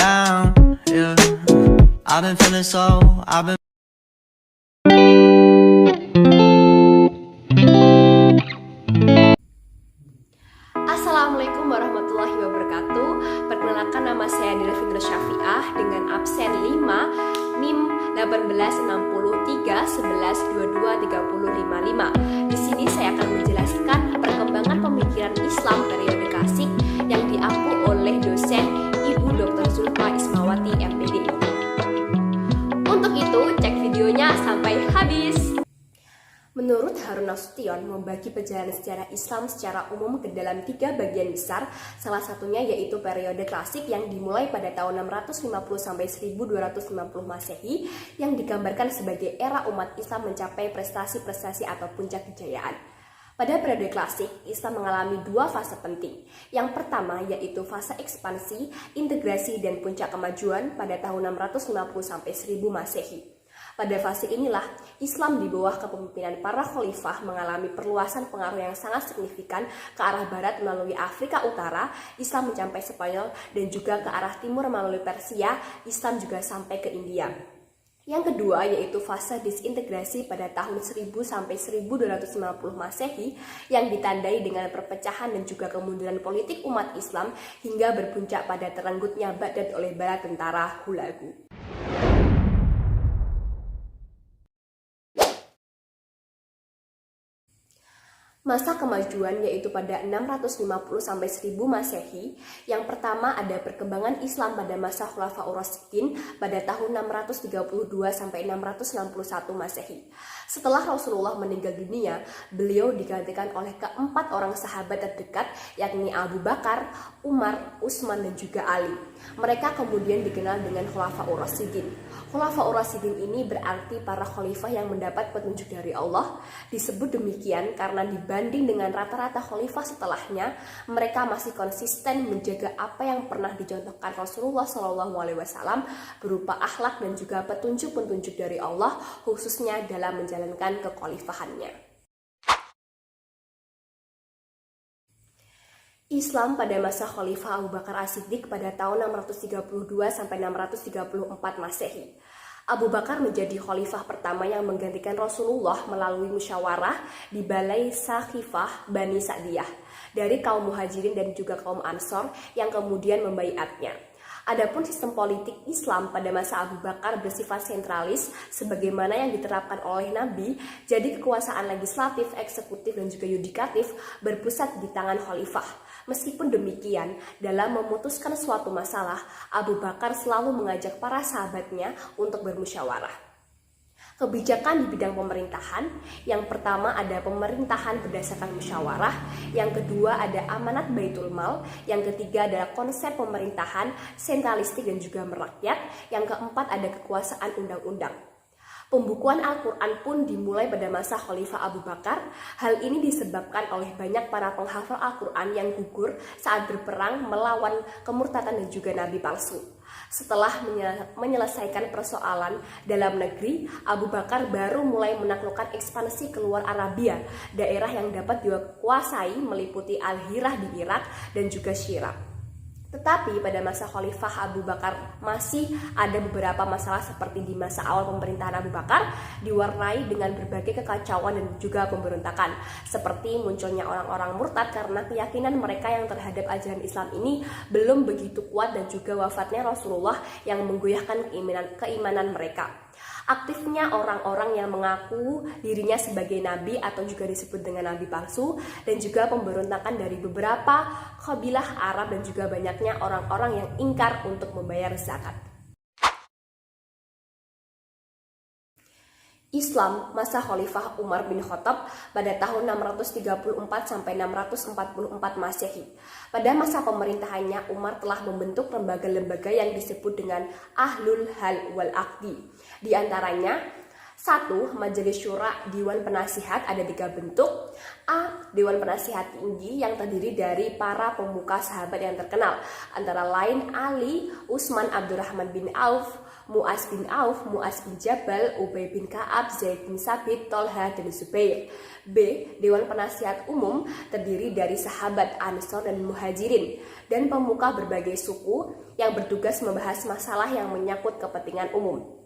down, yeah. I've been feeling so, I've been Assalamualaikum warahmatullahi wabarakatuh. Perkenalkan, nama saya Delvindra Syafiah dengan absen 5 NIM 186311223055. Di sini saya akan menjelaskan perkembangan pemikiran Islam periode klasik yang diampu oleh dosen Ibu Dr. Zulfa Ismawati MPD. Untuk itu, cek videonya sampai habis. Menurut Harun Nasution, membagi perjalanan sejarah Islam secara umum ke dalam 3 bagian besar, salah satunya yaitu periode klasik yang dimulai pada tahun 650 sampai 1250 Masehi, yang digambarkan sebagai era umat Islam mencapai prestasi-prestasi atau puncak kejayaan. Pada periode klasik, Islam mengalami 2 fase penting. Yang pertama yaitu fase ekspansi, integrasi, dan puncak kemajuan pada tahun 650 sampai 1000 Masehi. Pada fase inilah, Islam di bawah kepemimpinan para khalifah mengalami perluasan pengaruh yang sangat signifikan ke arah barat melalui Afrika Utara, Islam mencapai Spanyol, dan juga ke arah timur melalui Persia, Islam juga sampai ke India. Yang kedua yaitu fase disintegrasi pada tahun 1000 sampai 1250 Masehi yang ditandai dengan perpecahan dan juga kemunduran politik umat Islam hingga berpuncak pada terenggutnya Baghdad oleh bala tentara Hulagu. Masa kemajuan yaitu pada 650 sampai 1000 Masehi. Yang pertama ada perkembangan Islam pada masa Khulafaur Rasyidin pada tahun 632 sampai 661 Masehi. Setelah Rasulullah meninggal dunia, beliau digantikan oleh keempat orang sahabat terdekat, yakni Abu Bakar, Umar, Utsman, dan juga Ali. Mereka kemudian dikenal dengan Khulafaur Rasyidin. Khulafaur Rasyidin ini berarti para khalifah yang mendapat petunjuk dari Allah. Disebut demikian karena dibanding dengan rata-rata khalifah setelahnya, mereka masih konsisten menjaga apa yang pernah dicontohkan Rasulullah SAW berupa akhlak dan juga petunjuk-petunjuk dari Allah, khususnya dalam menjalankan kekhalifahannya. Islam pada masa Khalifah Abu Bakar As-Siddiq pada tahun 632 sampai 634 Masehi. Abu Bakar menjadi khalifah pertama yang menggantikan Rasulullah melalui musyawarah di Balai Sakhifah Bani Sa'diyah dari kaum Muhajirin dan juga kaum Ansor yang kemudian membaiatnya. Adapun sistem politik Islam pada masa Abu Bakar bersifat sentralis sebagaimana yang diterapkan oleh Nabi, jadi kekuasaan legislatif, eksekutif, dan juga yudikatif berpusat di tangan khalifah. Meskipun demikian, dalam memutuskan suatu masalah, Abu Bakar selalu mengajak para sahabatnya untuk bermusyawarah. Kebijakan di bidang pemerintahan, yang pertama ada pemerintahan berdasarkan musyawarah, yang kedua ada amanat Baitul Mal, yang ketiga adalah konsep pemerintahan sentralistik dan juga merakyat, yang keempat ada kekuasaan undang-undang. Pembukuan Al-Quran pun dimulai pada masa Khalifah Abu Bakar. Hal ini disebabkan oleh banyak para penghafal Al-Quran yang gugur saat berperang melawan kemurtadan dan juga nabi palsu. Setelah menyelesaikan persoalan dalam negeri, Abu Bakar baru mulai menaklukkan ekspansi keluar Arabia, daerah yang dapat dikuasai meliputi Al-Hirah di Irak dan juga Syirah. Tetapi pada masa Khalifah Abu Bakar masih ada beberapa masalah seperti di masa awal pemerintahan Abu Bakar diwarnai dengan berbagai kekacauan dan juga pemberontakan, seperti munculnya orang-orang murtad karena keyakinan mereka yang terhadap ajaran Islam ini belum begitu kuat dan juga wafatnya Rasulullah yang menggoyahkan keimanan mereka. Aktifnya orang-orang yang mengaku dirinya sebagai nabi atau juga disebut dengan nabi palsu, dan juga pemberontakan dari beberapa kabilah Arab dan juga banyaknya orang-orang yang ingkar untuk membayar zakat. Islam masa Khalifah Umar bin Khattab pada tahun 634 sampai 644 Masehi. Pada masa pemerintahannya, Umar telah membentuk lembaga-lembaga yang disebut dengan Ahlul Hal wal Aqdi. Di antaranya 1. Majelis Syura Dewan Penasihat ada 3 bentuk. A. Dewan Penasihat Tinggi yang terdiri dari para pemuka sahabat yang terkenal, antara lain Ali, Utsman Abdurrahman bin Auf, Mu'az bin Auf, Mu'az bin Jabal, Ubay bin Ka'ab, Zaid bin Sabit, Tolha, dan Zubair. B. Dewan Penasihat Umum terdiri dari sahabat Ansor dan Muhajirin dan pemuka berbagai suku yang bertugas membahas masalah yang menyangkut kepentingan umum.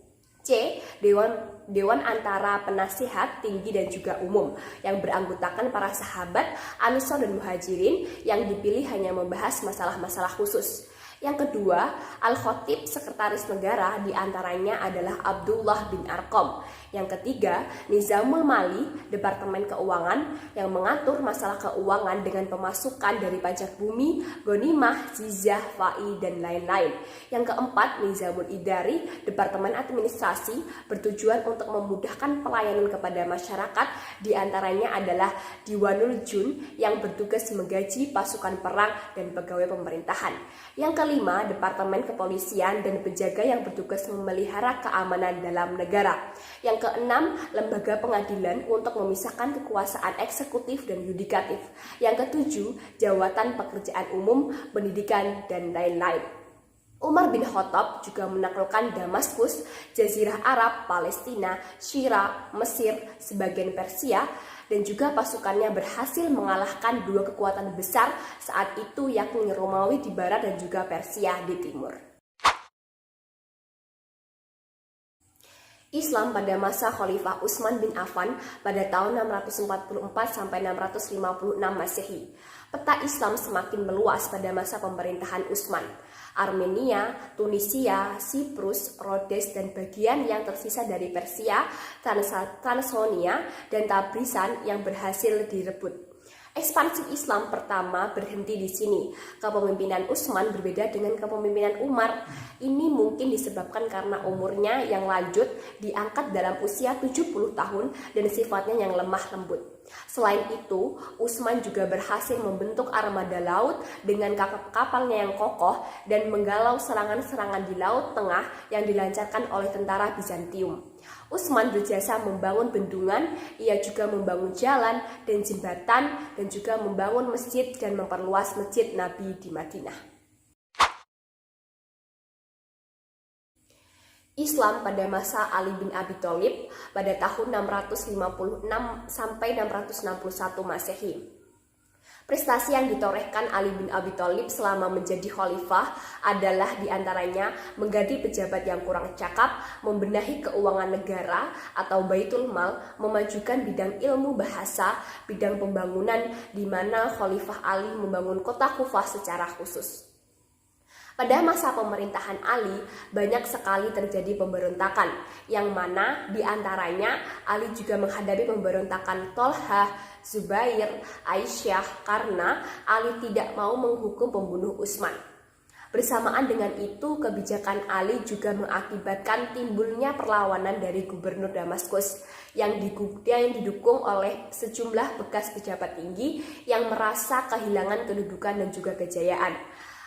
C. Dewan antara penasihat tinggi dan juga umum yang beranggotakan para sahabat Ansor dan Muhajirin yang dipilih hanya membahas masalah-masalah khusus. Yang kedua, Al-Khatib Sekretaris Negara diantaranya adalah Abdullah bin Arqam. Yang ketiga, Nizamul Mali, Departemen Keuangan yang mengatur masalah keuangan dengan pemasukan dari pajak bumi, ghanimah, jizyah, fai, dan lain-lain. Yang keempat, Nizamul Idari, Departemen Administrasi bertujuan untuk memudahkan pelayanan kepada masyarakat, diantaranya adalah Diwanul Jun yang bertugas menggaji pasukan perang dan pegawai pemerintahan. Yang kelima, Departemen Kepolisian dan penjaga yang bertugas memelihara keamanan dalam negara. Yang keenam, Lembaga Pengadilan untuk memisahkan kekuasaan eksekutif dan yudikatif. Yang ketujuh, Jawatan Pekerjaan Umum, Pendidikan, dan lain-lain. Umar bin Khattab juga menaklukkan Damaskus, Jazirah Arab, Palestina, Syria, Mesir, sebagian Persia, dan juga pasukannya berhasil mengalahkan 2 kekuatan besar saat itu, yakni Romawi di barat dan juga Persia di timur. Islam pada masa Khalifah Utsman bin Affan pada tahun 644 sampai 656 Masehi. Peta Islam semakin meluas pada masa pemerintahan Utsman. Armenia, Tunisia, Siprus, Rhodes, dan bagian yang tersisa dari Persia, Transonia, dan Tabrisan yang berhasil direbut. Ekspansi Islam pertama berhenti di sini. Kepemimpinan Utsman berbeda dengan kepemimpinan Umar. Ini mungkin disebabkan karena umurnya yang lanjut, diangkat dalam usia 70 tahun dan sifatnya yang lemah lembut. Selain itu, Utsman juga berhasil membentuk armada laut dengan kapalnya yang kokoh dan menggalau serangan-serangan di Laut Tengah yang dilancarkan oleh tentara Bizantium. Utsman berjasa membangun bendungan, ia juga membangun jalan dan jembatan, dan juga membangun masjid dan memperluas masjid Nabi di Madinah. Islam pada masa Ali bin Abi Thalib pada tahun 656 sampai 661 Masehi. Prestasi yang ditorehkan Ali bin Abi Thalib selama menjadi khalifah adalah diantaranya mengganti pejabat yang kurang cakap, membenahi keuangan negara atau Baitul Mal, memajukan bidang ilmu bahasa, bidang pembangunan di mana Khalifah Ali membangun kota Kufah secara khusus. Pada masa pemerintahan Ali, banyak sekali terjadi pemberontakan, yang mana diantaranya Ali juga menghadapi pemberontakan Tolha, Zubair, Aisyah karena Ali tidak mau menghukum pembunuh Utsman. Bersamaan dengan itu, kebijakan Ali juga mengakibatkan timbulnya perlawanan dari gubernur Damaskus yang didukung oleh sejumlah bekas pejabat tinggi yang merasa kehilangan kedudukan dan juga kejayaan.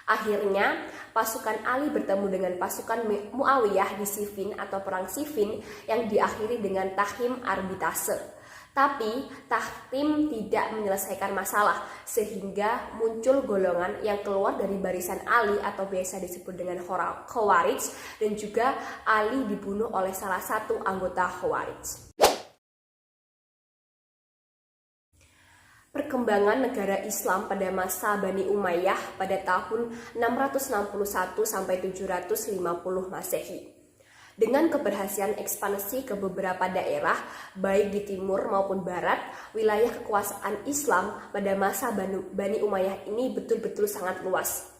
Akhirnya, pasukan Ali bertemu dengan pasukan Muawiyah di Siffin atau Perang Siffin yang diakhiri dengan tahkim arbitase. Tapi, tahkim tidak menyelesaikan masalah, sehingga muncul golongan yang keluar dari barisan Ali atau biasa disebut dengan Khawarij, dan juga Ali dibunuh oleh salah satu anggota Khawarij. Perkembangan negara Islam pada masa Bani Umayyah pada tahun 661 sampai 750 Masehi. Dengan keberhasilan ekspansi ke beberapa daerah, baik di timur maupun barat, wilayah kekuasaan Islam pada masa Bani Umayyah ini betul-betul sangat luas.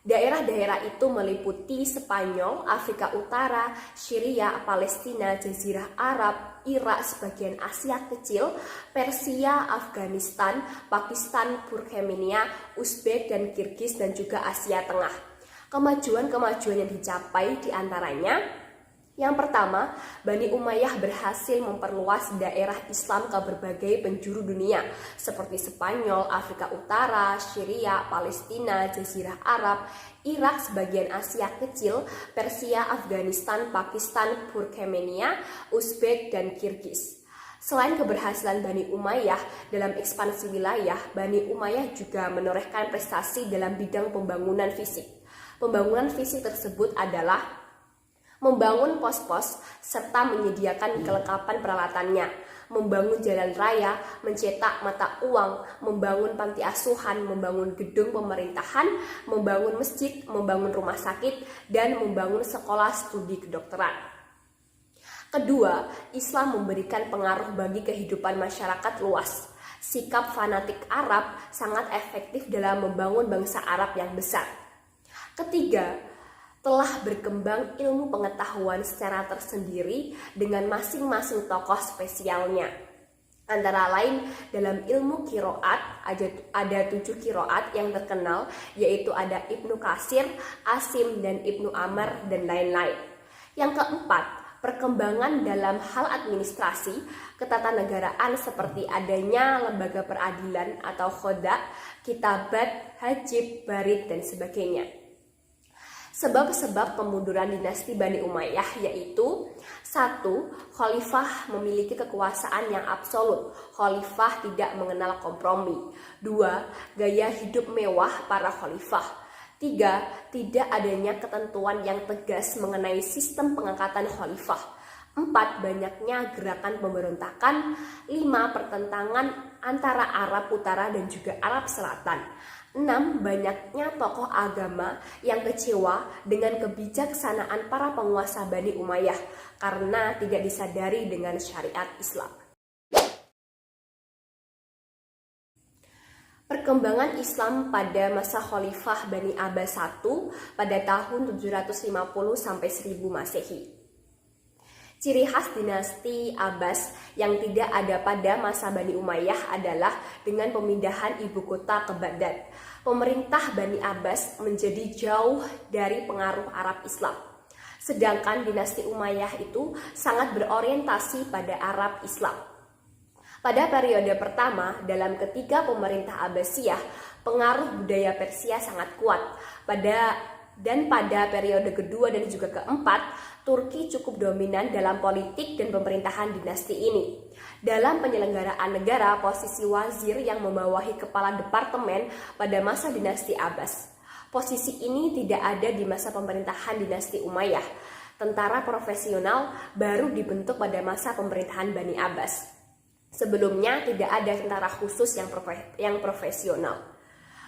Daerah-daerah itu meliputi Spanyol, Afrika Utara, Syria, Palestina, Jazirah Arab, Irak, sebagian Asia Kecil, Persia, Afghanistan, Pakistan, Turkmenia, Uzbek, dan Kirgiz, dan juga Asia Tengah. Kemajuan-kemajuan yang dicapai diantaranya Yang pertama, Bani Umayyah berhasil memperluas daerah Islam ke berbagai penjuru dunia seperti Spanyol, Afrika Utara, Syria, Palestina, Jazirah Arab, Irak, sebagian Asia Kecil, Persia, Afghanistan, Pakistan, Turkmenia, Uzbek, dan Kirgiz. Selain keberhasilan Bani Umayyah dalam ekspansi wilayah, Bani Umayyah juga menorehkan prestasi dalam bidang pembangunan fisik. Pembangunan fisik tersebut adalah membangun pos-pos serta menyediakan kelengkapan peralatannya, membangun jalan raya, mencetak mata uang, membangun panti asuhan, membangun gedung pemerintahan, membangun masjid, membangun rumah sakit, dan membangun sekolah studi kedokteran. Kedua, Islam memberikan pengaruh bagi kehidupan masyarakat luas. Sikap fanatik Arab sangat efektif dalam membangun bangsa Arab yang besar. Ketiga, telah berkembang ilmu pengetahuan secara tersendiri dengan masing-masing tokoh spesialnya. Antara lain dalam ilmu kiroat ada 7 kiroat yang terkenal, yaitu ada Ibnu Katsir, Asim, dan Ibnu Amr, dan lain-lain. Yang keempat, perkembangan dalam hal administrasi, ketatanegaraan seperti adanya lembaga peradilan atau khoda, kitabat, hajib, barid, dan sebagainya. Sebab-sebab kemunduran dinasti Bani Umayyah yaitu: 1. Khalifah memiliki kekuasaan yang absolut. Khalifah tidak mengenal kompromi. 2. Gaya hidup mewah para khalifah. 3. Tidak adanya ketentuan yang tegas mengenai sistem pengangkatan khalifah. 4. Banyaknya gerakan pemberontakan. 5. Pertentangan antara Arab Utara dan juga Arab Selatan. 6. Banyaknya tokoh agama yang kecewa dengan kebijaksanaan para penguasa Bani Umayyah karena tidak disadari dengan syariat Islam. Perkembangan Islam pada masa Khalifah Bani Abbas I pada tahun 750 sampai 1000 Masehi. Ciri khas dinasti Abbas yang tidak ada pada masa Bani Umayyah adalah dengan pemindahan ibu kota ke Baghdad. Pemerintah Bani Abbas menjadi jauh dari pengaruh Arab Islam. Sedangkan dinasti Umayyah itu sangat berorientasi pada Arab Islam. Pada periode pertama, dalam ketiga pemerintah Abbasiyah, pengaruh budaya Persia sangat kuat. Pada periode kedua dan juga keempat, Turki cukup dominan dalam politik dan pemerintahan dinasti ini. Dalam penyelenggaraan negara, posisi wazir yang membawahi kepala departemen pada masa dinasti Abbas. Posisi ini tidak ada di masa pemerintahan dinasti Umayyah. Tentara profesional baru dibentuk pada masa pemerintahan Bani Abbas. Sebelumnya tidak ada tentara khusus yang profesional.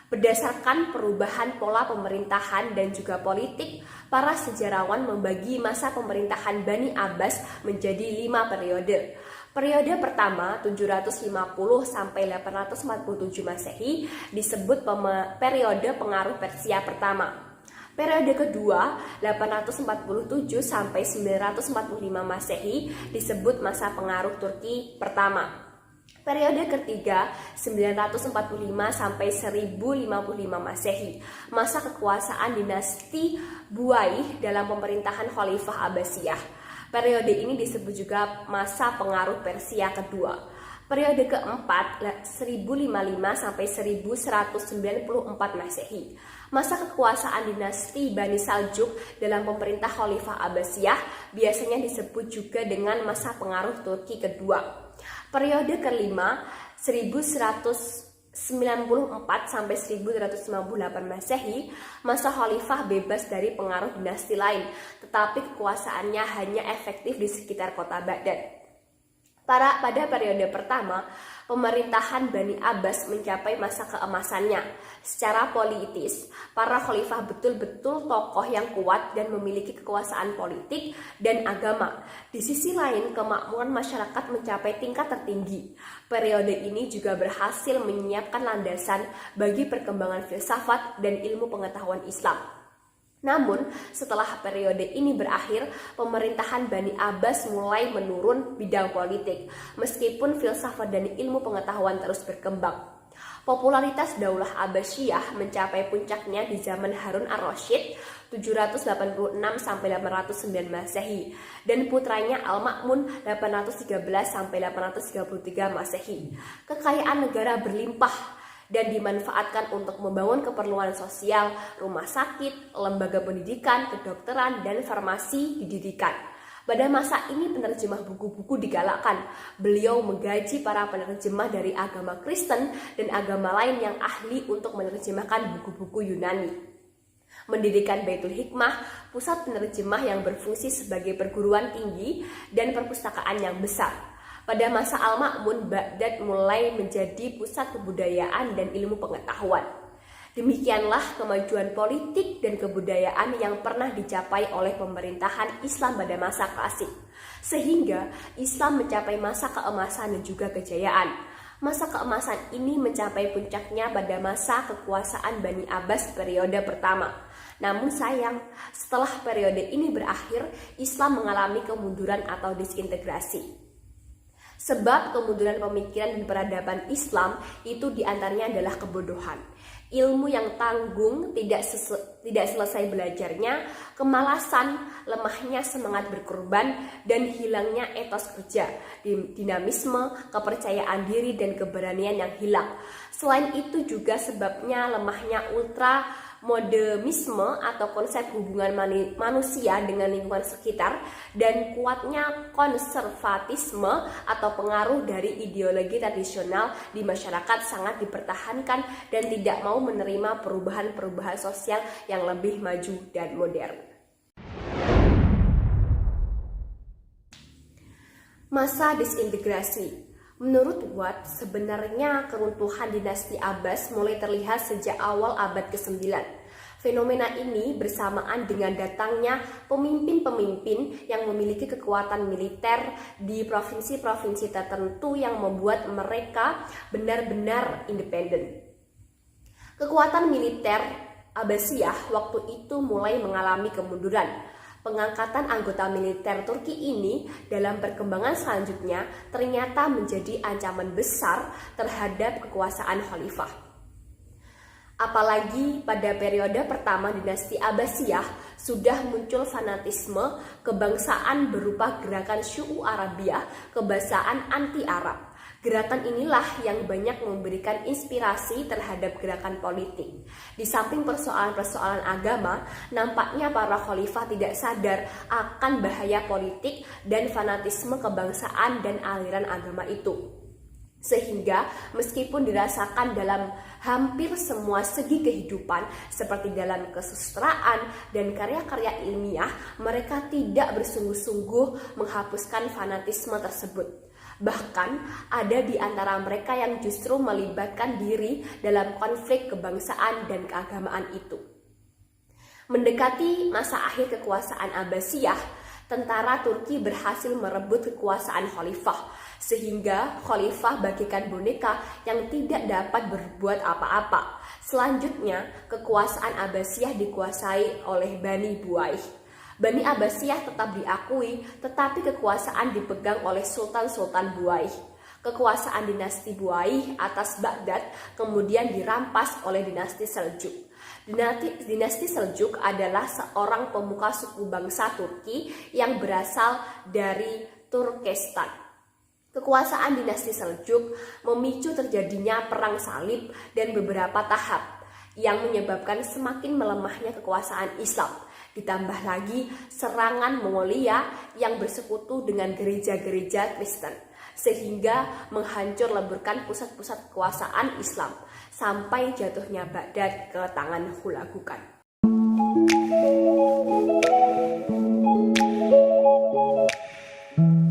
Berdasarkan perubahan pola pemerintahan dan juga politik, para sejarawan membagi masa pemerintahan Bani Abbas menjadi 5 periode. Periode pertama 750 sampai 847 Masehi disebut periode pengaruh Persia pertama. Periode kedua 847 sampai 945 Masehi disebut masa pengaruh Turki pertama. Periode ketiga 945 sampai 1055 Masehi, masa kekuasaan dinasti Buaih dalam pemerintahan Khalifah Abbasiyah. Periode ini disebut juga masa pengaruh Persia kedua. Periode keempat 1055 sampai 1194 Masehi. Masa kekuasaan dinasti Bani Saljuk dalam pemerintah Khalifah Abbasiyah biasanya disebut juga dengan masa pengaruh Turki kedua. Periode kelima 1194 sampai 1298 Masehi, masa khalifah bebas dari pengaruh dinasti lain, tetapi kekuasaannya hanya efektif di sekitar kota Baghdad. Pada periode pertama, pemerintahan Bani Abbas mencapai masa keemasannya. Secara politis, para khalifah betul-betul tokoh yang kuat dan memiliki kekuasaan politik dan agama. Di sisi lain, kemakmuran masyarakat mencapai tingkat tertinggi. Periode ini juga berhasil menyiapkan landasan bagi perkembangan filsafat dan ilmu pengetahuan Islam. Namun, setelah periode ini berakhir, pemerintahan Bani Abbas mulai menurun bidang politik, meskipun filsafat dan ilmu pengetahuan terus berkembang. Popularitas Daulah Abbasiyah mencapai puncaknya di zaman Harun ar-Rasyid 786 sampai 809 Masehi dan putranya Al-Ma'mun 813 sampai 833 Masehi. Kekayaan negara berlimpah dan dimanfaatkan untuk membangun keperluan sosial, rumah sakit, lembaga pendidikan, kedokteran, dan farmasi didirikan. Pada masa ini penerjemah buku-buku digalakkan. Beliau menggaji para penerjemah dari agama Kristen dan agama lain yang ahli untuk menerjemahkan buku-buku Yunani. Mendirikan Baitul Hikmah, pusat penerjemah yang berfungsi sebagai perguruan tinggi dan perpustakaan yang besar. Pada masa Al-Ma'mun, Baghdad mulai menjadi pusat kebudayaan dan ilmu pengetahuan. Demikianlah kemajuan politik dan kebudayaan yang pernah dicapai oleh pemerintahan Islam pada masa klasik. Sehingga Islam mencapai masa keemasan dan juga kejayaan. Masa keemasan ini mencapai puncaknya pada masa kekuasaan Bani Abbas periode pertama. Namun sayang, setelah periode ini berakhir, Islam mengalami kemunduran atau disintegrasi. Sebab kemunduran pemikiran dan peradaban Islam itu diantaranya adalah kebodohan, ilmu yang tanggung, tidak selesai belajarnya, kemalasan, lemahnya semangat berkorban, dan hilangnya etos kerja, dinamisme, kepercayaan diri, dan keberanian yang hilang. Selain itu juga sebabnya lemahnya ultra modernisme atau konsep hubungan manusia dengan lingkungan sekitar dan kuatnya konservatisme atau pengaruh dari ideologi tradisional di masyarakat sangat dipertahankan dan tidak mau menerima perubahan-perubahan sosial yang lebih maju dan modern. Masa disintegrasi. Menurut Watt, sebenarnya keruntuhan dinasti Abbas mulai terlihat sejak awal abad ke-9. Fenomena ini bersamaan dengan datangnya pemimpin-pemimpin yang memiliki kekuatan militer di provinsi-provinsi tertentu yang membuat mereka benar-benar independen. Kekuatan militer Abbasiyah waktu itu mulai mengalami kemunduran. Pengangkatan anggota militer Turki ini dalam perkembangan selanjutnya ternyata menjadi ancaman besar terhadap kekuasaan khalifah. Apalagi pada periode pertama dinasti Abbasiyah sudah muncul fanatisme kebangsaan berupa gerakan Syu'u Arabiyah, kebangsaan anti-Arab. Gerakan inilah yang banyak memberikan inspirasi terhadap gerakan politik. Di samping persoalan-persoalan agama, nampaknya para khalifah tidak sadar akan bahaya politik dan fanatisme kebangsaan dan aliran agama itu. Sehingga meskipun dirasakan dalam hampir semua segi kehidupan seperti dalam kesusastraan dan karya-karya ilmiah, mereka tidak bersungguh-sungguh menghapuskan fanatisme tersebut. Bahkan ada di antara mereka yang justru melibatkan diri dalam konflik kebangsaan dan keagamaan itu. Mendekati masa akhir kekuasaan Abbasiyah, tentara Turki berhasil merebut kekuasaan khalifah, sehingga khalifah bagikan boneka yang tidak dapat berbuat apa-apa. Selanjutnya, kekuasaan Abbasiyah dikuasai oleh Bani Buaih. Bani Abbasiyah tetap diakui, tetapi kekuasaan dipegang oleh Sultan-Sultan Buaih. Kekuasaan dinasti Buaih atas Baghdad kemudian dirampas oleh dinasti Seljuk. Dinasti Seljuk adalah seorang pemuka suku bangsa Turki yang berasal dari Turkestan. Kekuasaan dinasti Seljuk memicu terjadinya perang salib dan beberapa tahap yang menyebabkan semakin melemahnya kekuasaan Islam. Ditambah lagi serangan Mongolia yang bersekutu dengan gereja-gereja Kristen, sehingga menghancur leburkan pusat-pusat kekuasaan Islam sampai jatuhnya Baghdad ke tangan Hulagukan.